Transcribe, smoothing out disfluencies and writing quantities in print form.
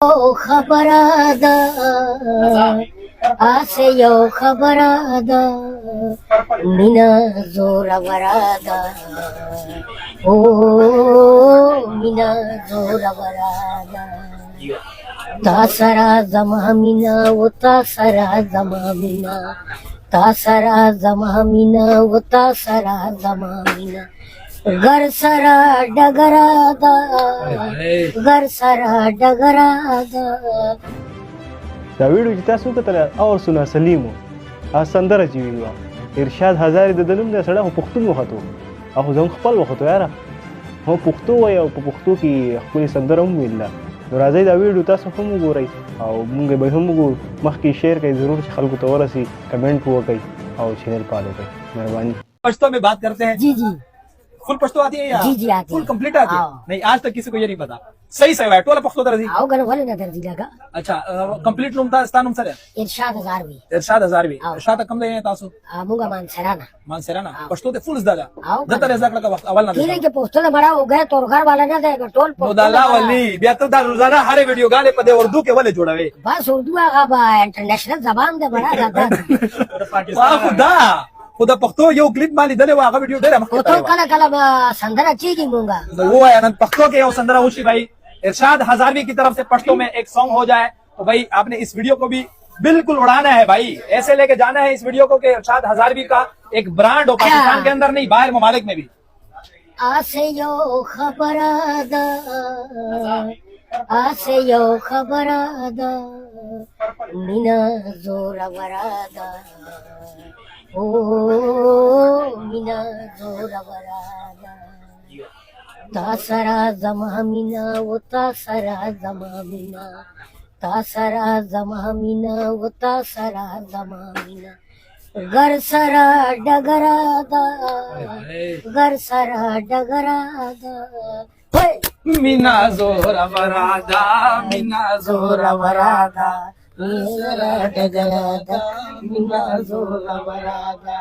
او خبرادا آسه یو خبرادا مینا زور ورادا او مینا زور ورادا تا سرا زما مینا و تا سرا زما مینا تا سرا زما مینا و تا سرا زما مینا گر سرا ڈگرادا گر سرا ډګرادا. دا ویډیو چې تاسو وکتله اور سنا سلیمو هغه سندره چې ویلوه ارشاد هزاري د نوم دی سړی خو پښتون وختو او خو زموږ خپل وختو یاره هو پښتو وایي او په پښتو کې ښکلې سندره هم ویله. نو راځئ دا ویډیو تاسو هم وګورئ او موږ به هم وګورو. مخکې شیر کړئ ضرور چې خلکو ته ورسي کمنټ وکړئ او چینل فالو کړئ. مهرباني. پشتو میں بات کرتے ہیں. جی جی فل پشتو آتی ہے یا جی جی آتی ہے. فل کمپلیٹ آتی ہے؟ نہیں آج تک کسی کو یہ نہیں پتا. صحیح صحیح ہے ټوله پښتو درځي. او ګنه ولې نه درځي لګا. اچھا کمپلیټ نوم تاسو نوم سره ارشاد هزاروي. ارشاد هزاروي. ارشاد کم دی تاسو؟ موږ مانسرانا مانسرانا. پښتو ته فل زده. او دته رزق لکه وخت اول نه دی. کله کې پښتو نه بڑا हो गया تو گھر والا نه دی ټول نو د الله ولی بیا ته دا روزانه هر ویډیو غاله په دې اردو کې ولې جوړوي؟ بس اردو هغه با انټرنیشنل زبان دی بڑا زیاده. خدا خدا پښتو یو کلیپ مالي دلې واغه ویډیو ډېر مخکې تو کله کله به سندره چیږي مونږه. وہ ہے نن پښتو کې یو سندره وشي بھائی ارشاد ہزاروی کی طرف سے پشتو میں ایک سانگ ہو جائے تو بھائی آپ نے اس ویڈیو کو بھی بالکل اڑانا ہے بھائی. ایسے لے کے جانا ہے اس ویڈیو کو کہ ارشاد ہزاروی کا ایک برانڈ ہو پاکستان کے اندر نہیں باہر ممالک میں بھی. آسه یو خبرادا آسه یو خبرادا مینا زور ورادا او مینا زور ورادا تا سرا زما مینا و تا سرا زما مینا تا سرا زما مینا و تا سرا زما مینا گر سرا ډګرادا گر سرا ډګرادا مینا زور ورادا مینا زور ورادا مینا ډګرادا مینا زور ورادا.